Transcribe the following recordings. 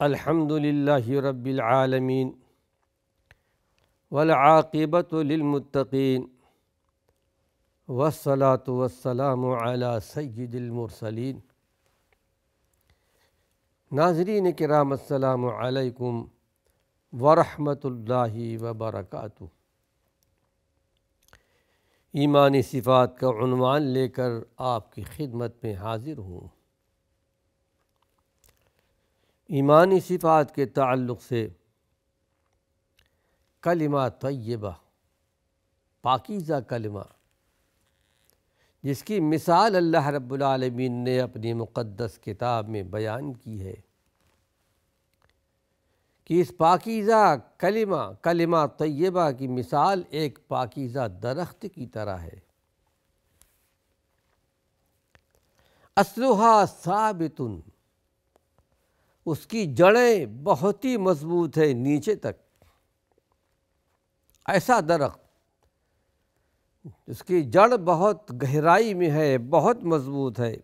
الحمد للہ رب العالمین والعاقبۃ للمتقین والصلاة والسلام علی سید المرسلین۔ ناظرین کرام السلام علیکم ورحمۃ اللہ وبرکاتہ۔ ایمانی صفات کا عنوان لے کر آپ کی خدمت میں حاضر ہوں۔ ایمانی صفات کے تعلق سے کلمہ طیبہ، پاکیزہ کلمہ، جس کی مثال اللہ رب العالمین نے اپنی مقدس کتاب میں بیان کی ہے کہ اس پاکیزہ کلمہ طیبہ کی مثال ایک پاکیزہ درخت کی طرح ہے۔ اصلھا ثابت، اس کی جڑیں بہت ہی مضبوط ہے نیچے تک۔ ایسا درخت اس کی جڑ بہت گہرائی میں ہے، بہت مضبوط ہے۔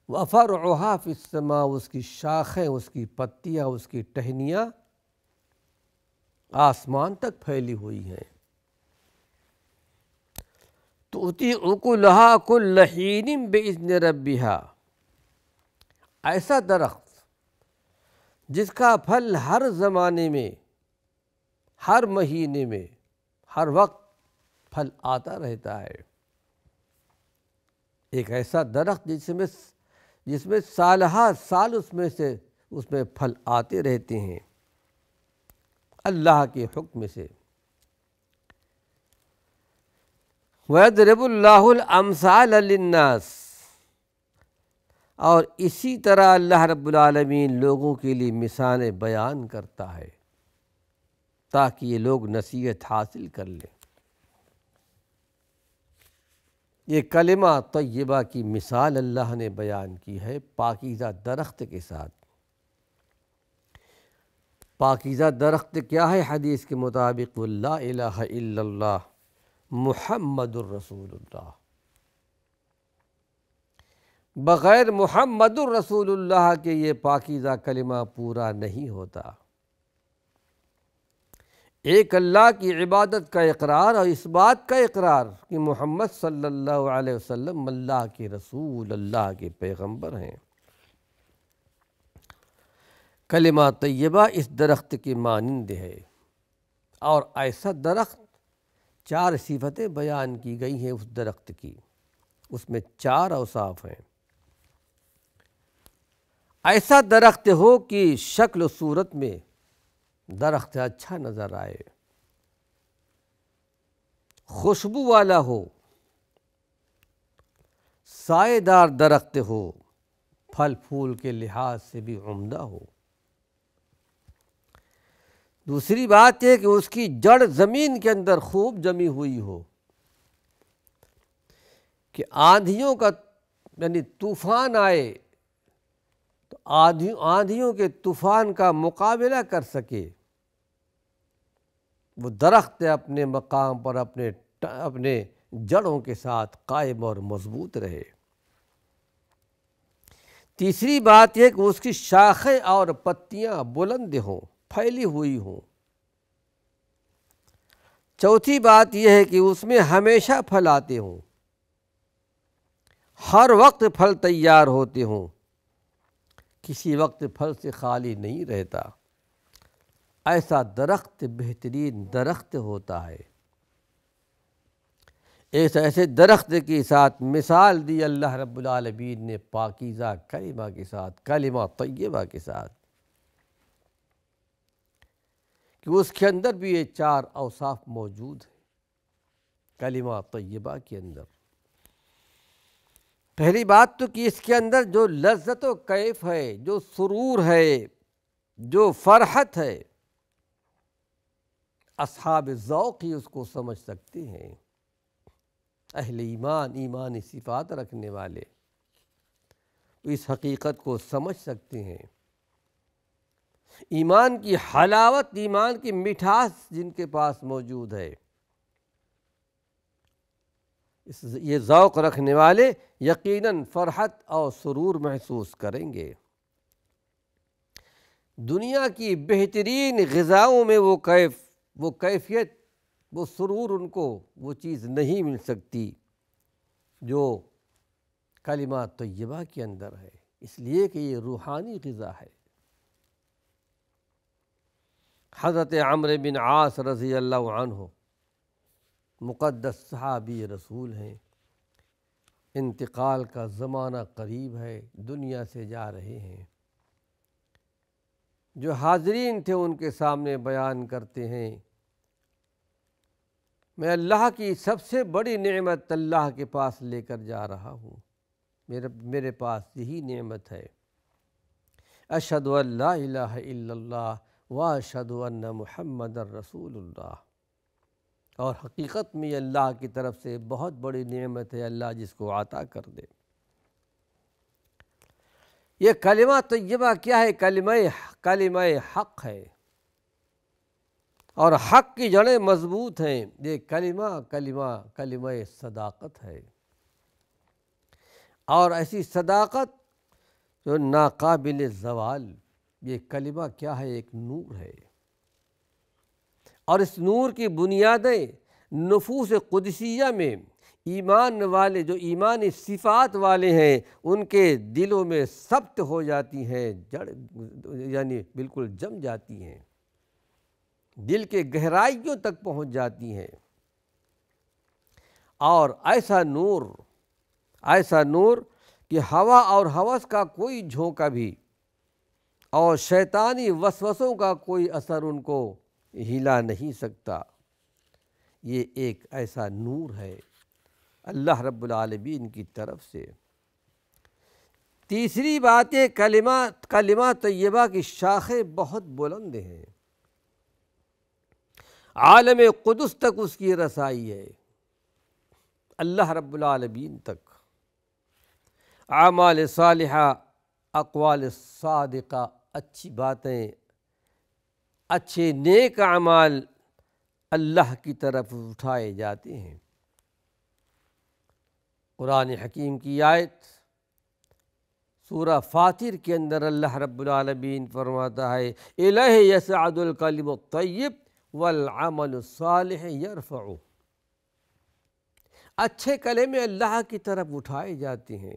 وَفَرْعُهَا فِي السَّمَاءِ، اس کی شاخیں، اس کی پتیاں، اس کی ٹہنیاں آسمان تک پھیلی ہوئی ہیں۔ تُؤْتِي أُكُلَهَا كُلَّ حِينٍ بِإِذْنِ رَبِّهَا، ایسا درخت جس کا پھل ہر زمانے میں، ہر مہینے میں، ہر وقت پھل آتا رہتا ہے۔ ایک ایسا درخت جس میں سالہ سال اس میں پھل آتے رہتے ہیں اللہ کے حکم سے۔ وَيَضْرِبُ اللَّهُ الْأَمْثَالَ لِلنَّاسِ، اور اسی طرح اللہ رب العالمین لوگوں کے لیے مثالیں بیان کرتا ہے تاکہ یہ لوگ نصیحت حاصل کر لیں۔ یہ کلمہ طیبہ کی مثال اللہ نے بیان کی ہے پاکیزہ درخت کے ساتھ۔ پاکیزہ درخت کیا ہے؟ حدیث کے مطابق لا الہ الا اللہ محمد الرسول اللہ، بغیر محمد الرسول اللہ کے یہ پاکیزہ کلمہ پورا نہیں ہوتا۔ ایک اللہ کی عبادت کا اقرار اور اس بات کا اقرار کہ محمد صلی اللہ علیہ وسلم اللہ کے رسول، اللہ کے پیغمبر ہیں۔ کلمہ طیبہ اس درخت کے مانند ہے، اور ایسا درخت 4 صفتیں بیان کی گئی ہیں اس درخت کی، اس میں 4 اوصاف ہیں۔ ایسا درخت ہو کہ شکل و صورت میں درخت اچھا نظر آئے، خوشبو والا ہو، سائے دار درخت ہو، پھل پھول کے لحاظ سے بھی عمدہ ہو۔ دوسری بات یہ کہ اس کی جڑ زمین کے اندر خوب جمی ہوئی ہو، کہ آندھیوں کا یعنی طوفان آئے تو آندھیوں کے طوفان کا مقابلہ کر سکے، وہ درخت اپنے مقام پر اپنے جڑوں کے ساتھ قائم اور مضبوط رہے۔ تیسری بات یہ کہ اس کی شاخیں اور پتیاں بلند ہوں، پھیلی ہوئی ہوں۔ چوتھی بات یہ ہے کہ اس میں ہمیشہ پھل آتے ہوں، ہر وقت پھل تیار ہوتے ہوں، کسی وقت پھل سے خالی نہیں رہتا۔ ایسا درخت بہترین درخت ہوتا ہے۔ ایسے درخت کے ساتھ مثال دی اللہ رب العالمین نے پاکیزہ کلمہ کے ساتھ، کلمہ طیبہ کے ساتھ، کہ اس کے اندر بھی یہ 4 اوصاف موجود ہیں کلمہ طیبہ کے اندر۔ پہلی بات تو کہ اس کے اندر جو لذت و کیف ہے، جو سرور ہے، جو فرحت ہے، اصحاب ذوق ہی اس کو سمجھ سکتے ہیں۔ اہل ایمان، ایمانی صفات رکھنے والے اس حقیقت کو سمجھ سکتے ہیں۔ ایمان کی حلاوت، ایمان کی مٹھاس جن کے پاس موجود ہے، یہ ذوق رکھنے والے یقیناً فرحت اور سرور محسوس کریں گے۔ دنیا کی بہترین غذاؤں میں وہ کیفیت، وہ سرور ان کو وہ چیز نہیں مل سکتی جو کلمہ طیبہ کے اندر ہے، اس لیے کہ یہ روحانی غذا ہے۔ حضرت عمرو بن عاص رضی اللہ عنہ مقدس صحابی رسول ہیں، انتقال کا زمانہ قریب ہے، دنیا سے جا رہے ہیں۔ جو حاضرین تھے ان کے سامنے بیان کرتے ہیں، میں اللہ کی سب سے بڑی نعمت اللہ کے پاس لے کر جا رہا ہوں، میرے پاس یہی نعمت ہے، اشہد ان لا الہ الا اللہ واشہد ان محمد رسول اللہ۔ اور حقیقت میں یہ اللہ کی طرف سے بہت بڑی نعمت ہے، اللہ جس کو عطا کر دے۔ یہ کلمہ طیبہ کیا ہے؟ کلمہ حق ہے، اور حق کی جڑیں مضبوط ہیں۔ یہ کلمہ صداقت ہے، اور ایسی صداقت جو ناقابل زوال۔ یہ کلمہ کیا ہے؟ ایک نور ہے، اور اس نور کی بنیادیں نفوس قدسیہ میں ایمان والے، جو ایمانی صفات والے ہیں، ان کے دلوں میں ثبت ہو جاتی ہیں، یعنی بالکل جم جاتی ہیں، دل کے گہرائیوں تک پہنچ جاتی ہیں۔ اور ایسا نور کہ ہوا اور ہوس کا کوئی جھونکا بھی اور شیطانی وسوسوں کا کوئی اثر ان کو ہلا نہیں سکتا۔ یہ ایک ایسا نور ہے اللہ رب العالمین کی طرف سے۔ تیسری بات یہ کلمہ طیبہ کی شاخیں بہت بلند ہیں، عالم قدس تک اس کی رسائی ہے، اللہ رب العالمین تک۔ اعمال صالحہ، اقوال صادقہ، اچھی باتیں، اچھے نیک اعمال اللہ کی طرف اٹھائے جاتے ہیں۔ قرآن حکیم کی آیت سورہ فاطر کے اندر اللہ رب العالمین فرماتا ہے، الیہ یصعد الکلم الطیب والعمل الصالح یرفعہ۔ اچھے کلمے اللہ کی طرف اٹھائے جاتے ہیں،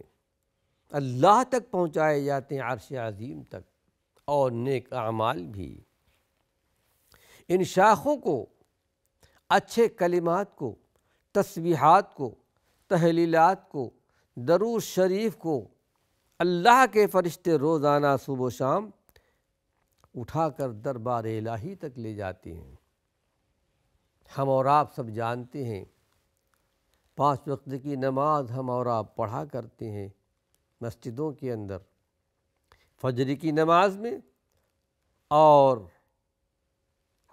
اللہ تک پہنچائے جاتے ہیں، عرش عظیم تک، اور نیک اعمال بھی۔ ان شاخوں کو، اچھے کلمات کو، تسبیحات کو، تحلیلات کو، درود شریف کو اللہ کے فرشتے روزانہ صبح و شام اٹھا کر دربار الہی تک لے جاتے ہیں۔ ہم اور آپ سب جانتے ہیں، 5 وقت کی نماز ہم اور آپ پڑھا کرتے ہیں مسجدوں کے اندر، فجر کی نماز میں اور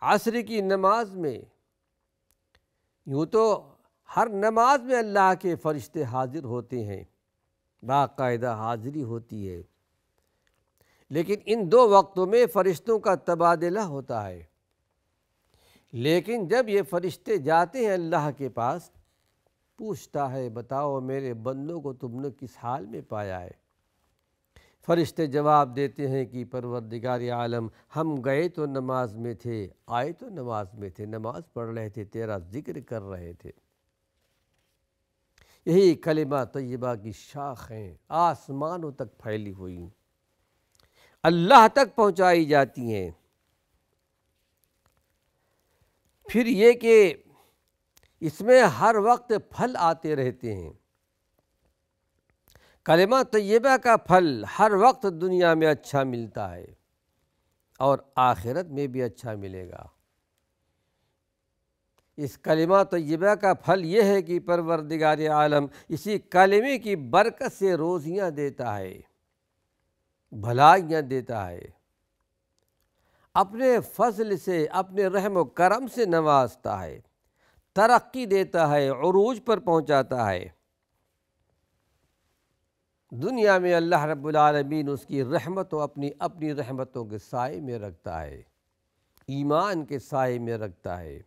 عصر کی نماز میں۔ یوں تو ہر نماز میں اللہ کے فرشتے حاضر ہوتے ہیں، باقاعدہ حاضری ہوتی ہے، لیکن ان 2 وقتوں میں فرشتوں کا تبادلہ ہوتا ہے۔ لیکن جب یہ فرشتے جاتے ہیں اللہ کے پاس، پوچھتا ہے، بتاؤ میرے بندوں کو تم نے کس حال میں پایا ہے؟ فرشتے جواب دیتے ہیں کہ پروردگار عالم، ہم گئے تو نماز میں تھے، آئے تو نماز میں تھے، نماز پڑھ رہے تھے، تیرا ذکر کر رہے تھے۔ یہی کلمہ طیبہ کی شاخیں آسمانوں تک پھیلی ہوئی، اللہ تک پہنچائی جاتی ہیں۔ پھر یہ کہ اس میں ہر وقت پھل آتے رہتے ہیں۔ کلمہ طیبہ کا پھل ہر وقت دنیا میں اچھا ملتا ہے، اور آخرت میں بھی اچھا ملے گا۔ اس کلمہ طیبہ کا پھل یہ ہے کہ پروردگار عالم اسی کلمے کی برکت سے روزیاں دیتا ہے، بھلائیاں دیتا ہے، اپنے فضل سے، اپنے رحم و کرم سے نوازتا ہے، ترقی دیتا ہے، عروج پر پہنچاتا ہے۔ دنیا میں اللہ رب العالمین اس کی رحمت و اپنی رحمتوں کے سائے میں رکھتا ہے، ایمان کے سائے میں رکھتا ہے،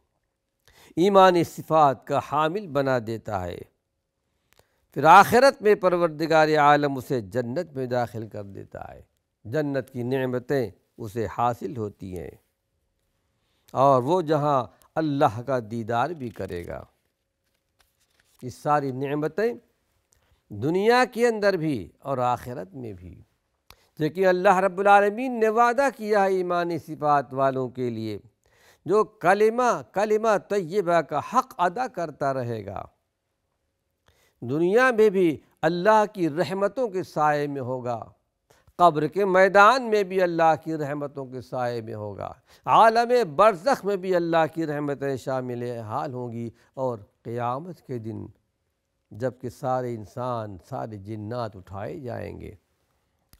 ایمانی صفات کا حامل بنا دیتا ہے۔ پھر آخرت میں پروردگار عالم اسے جنت میں داخل کر دیتا ہے، جنت کی نعمتیں اسے حاصل ہوتی ہیں، اور وہ جہاں اللہ کا دیدار بھی کرے گا۔ یہ ساری نعمتیں دنیا کے اندر بھی اور آخرت میں بھی، لیکن اللہ رب العالمین نے وعدہ کیا ہے ایمانی صفات والوں کے لیے، جو کلمہ طیبہ کا حق ادا کرتا رہے گا، دنیا میں بھی اللہ کی رحمتوں کے سائے میں ہوگا، قبر کے میدان میں بھی اللہ کی رحمتوں کے سائے میں ہوگا، عالم برزخ میں بھی اللہ کی رحمتیں شامل حال ہوں گی، اور قیامت کے دن جب کہ سارے انسان سارے جنات اٹھائے جائیں گے،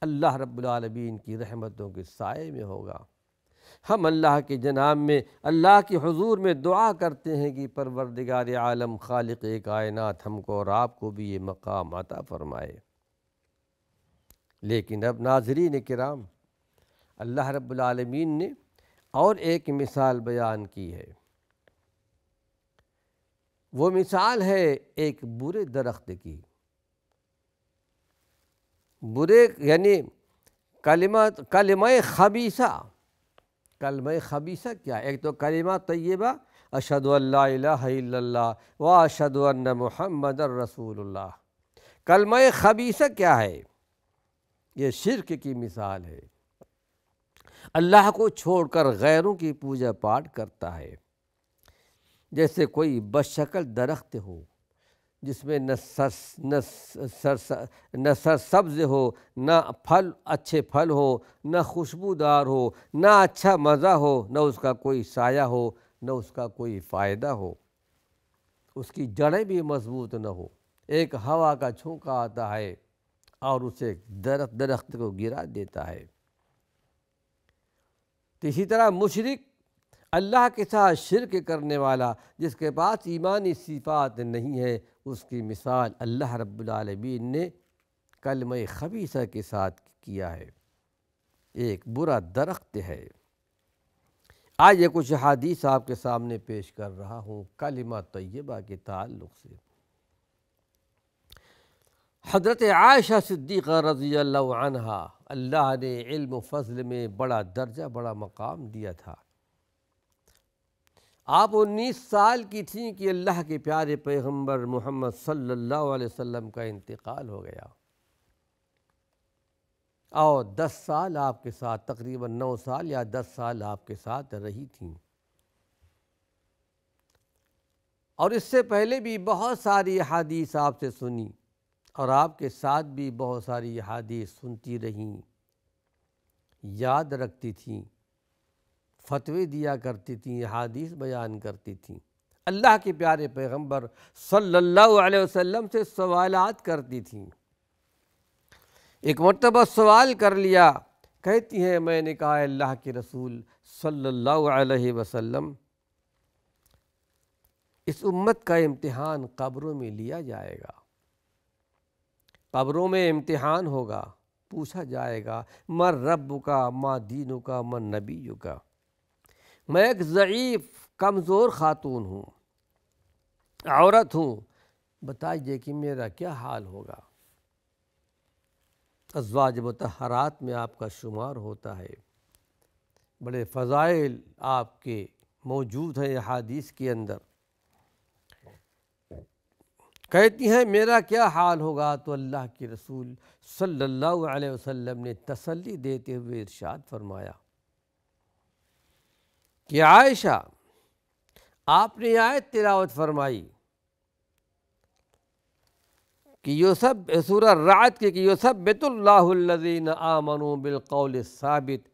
اللہ رب العالمین کی رحمتوں کے سائے میں ہوگا۔ ہم اللہ کے جناب میں، اللہ کے حضور میں دعا کرتے ہیں کہ پروردگار عالم خالق کائنات ہم کو اور آپ کو بھی یہ مقام عطا فرمائے۔ لیکن اب ناظرین کرام، اللہ رب العالمین نے اور ایک مثال بیان کی ہے، وہ مثال ہے ایک برے درخت کی۔ برے یعنی کلمہ خبیثہ کیا ہے؟ ایک تو کلمہ طیبہ اشہد ان لا الہ الا اللہ و اشہد ان محمد رسول اللہ۔ کلمہ خبیثہ کیا ہے؟ یہ شرک کی مثال ہے، اللہ کو چھوڑ کر غیروں کی پوجا پاٹ کرتا ہے۔ جیسے کوئی بشکل درخت ہو جس میں نہ سرسبز ہو، نہ اچھے پھل ہو، نہ خوشبودار ہو، نہ اچھا مزہ ہو، نہ اس کا کوئی سایہ ہو، نہ اس کا کوئی فائدہ ہو، اس کی جڑیں بھی مضبوط نہ ہو، ایک ہوا کا جھونکا آتا ہے اور اسے درخت کو گرا دیتا ہے۔ تو اسی طرح مشرک، اللہ کے ساتھ شرک کرنے والا، جس کے پاس ایمانی صفات نہیں ہے، اس کی مثال اللہ رب العالمین نے کلمہ خبیثہ کے ساتھ کیا ہے، ایک برا درخت ہے۔ آج یہ کچھ حدیث آپ کے سامنے پیش کر رہا ہوں کلمہ طیبہ کے تعلق سے۔ حضرت عائشہ صدیقہ رضی اللہ عنہا، اللہ نے علم و فضل میں بڑا درجہ، بڑا مقام دیا تھا۔ آپ 19 سال کی تھیں کہ اللہ کے پیارے پیغمبر محمد صلی اللہ علیہ وسلم کا انتقال ہو گیا، اور 10 سال آپ کے ساتھ، تقریباً 9 سال یا 10 سال آپ کے ساتھ رہی تھیں، اور اس سے پہلے بھی بہت ساری احادیث آپ سے سنی، اور آپ کے ساتھ بھی بہت ساری احادیث سنتی رہیں، یاد رکھتی تھیں، فتوے دیا کرتی تھیں، احادیث بیان کرتی تھیں، اللہ کے پیارے پیغمبر صلی اللہ علیہ وسلم سے سوالات کرتی تھیں۔ ایک مرتبہ سوال کر لیا، کہتی ہیں میں نے کہا اللہ کے رسول صلی اللہ علیہ وسلم، اس امت کا امتحان قبروں میں لیا جائے گا، قبروں میں امتحان ہوگا، پوچھا جائے گا من ربک ما دینک من نبیک۔ میں ایک ضعیف کمزور خاتون ہوں، عورت ہوں، بتائیے کہ میرا کیا حال ہوگا۔ ازواج مطہرات میں آپ کا شمار ہوتا ہے، بڑے فضائل آپ کے موجود ہیں احادیث کے اندر۔ کہتی ہیں میرا کیا حال ہوگا، تو اللہ کے رسول صلی اللہ علیہ وسلم نے تسلی دیتے ہوئے ارشاد فرمایا کہ عائشہ، آپ نے آیت تلاوت فرمائی کہ سورہ رعد کی کہ یثبت اللہ الذین آمنوا بالقول الثابت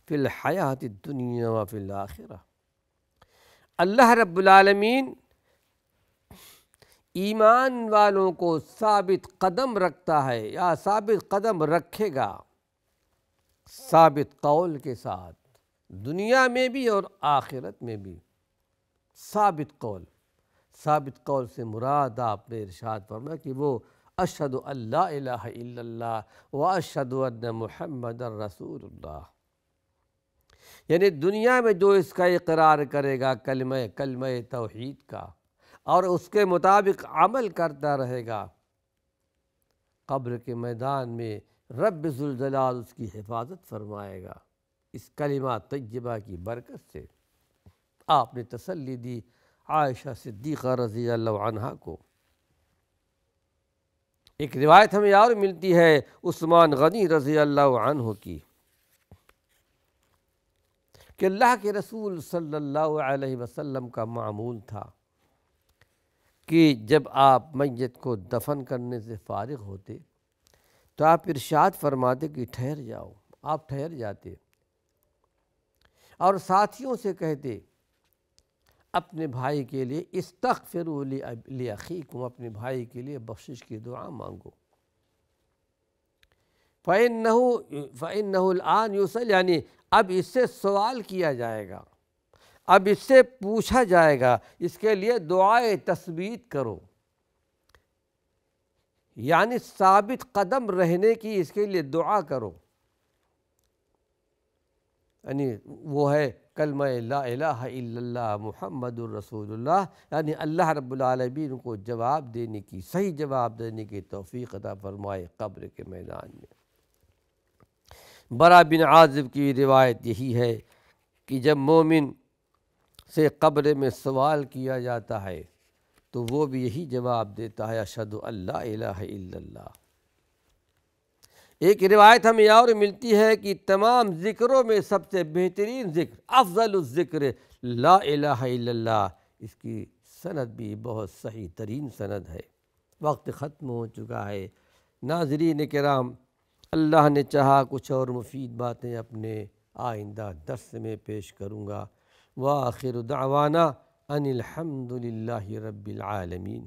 فی الحیاۃ الدنیا وفی الآخرہ۔ اللہ رب العالمین ایمان والوں کو ثابت قدم رکھتا ہے، یا ثابت قدم رکھے گا، ثابت قول کے ساتھ، دنیا میں بھی اور آخرت میں بھی۔ ثابت قول سے مراد آپ نے ارشاد فرمایا کہ وہ اشہد ان لا الہ الا اللہ و اشہد ان محمد رسول اللہ، یعنی دنیا میں جو اس کا اقرار کرے گا کلمہ توحید کا، اور اس کے مطابق عمل کرتا رہے گا، قبر کے میدان میں رب ذوالجلال اس کی حفاظت فرمائے گا۔ اس کلمہ طیبہ کی برکت سے آپ نے تسلی دی عائشہ صدیقہ رضی اللہ عنہا کو۔ ایک روایت ہمیں اور ملتی ہے عثمان غنی رضی اللہ عنہ کی کہ اللہ کے رسول صلی اللہ علیہ وسلم کا معمول تھا کہ جب آپ میت کو دفن کرنے سے فارغ ہوتے تو آپ ارشاد فرماتے کہ ٹھہر جاؤ۔ آپ ٹھہر جاتے اور ساتھیوں سے کہتے اپنے بھائی کے لیے استغفروا لاخیکم، اپنے بھائی کے لیے بخشش کی دعا مانگو۔ فَإِنَّهُ الْآنَ يُسْأَلُ، یعنی اب اس سے سوال کیا جائے گا، اب اس سے پوچھا جائے گا، اس کے لیے دعائے تثبیت کرو، یعنی ثابت قدم رہنے کی اس کے لیے دعا کرو۔ یعنی وہ ہے کلمہ لا الہ الا اللہ محمد الرسول اللہ، یعنی اللہ رب العالمین کو جواب دینے کی، صحیح جواب دینے کی توفیق عطا فرمائے قبر کے میدان میں۔ برا بن عازب کی روایت یہی ہے کہ جب مومن سے قبر میں سوال کیا جاتا ہے تو وہ بھی یہی جواب دیتا ہے اشہد ان لا الہ الا اللہ۔ ایک روایت ہمیں اور ملتی ہے کہ تمام ذکروں میں سب سے بہترین ذکر، افضل الذکر لا الہ الا اللہ۔ اس کی سند بھی بہت صحیح ترین سند ہے۔ وقت ختم ہو چکا ہے۔ ناظرین کرام، اللہ نے چاہا کچھ اور مفید باتیں اپنے آئندہ درس میں پیش کروں گا۔ وآخر دعوانا ان الحمد للہ رب العالمین۔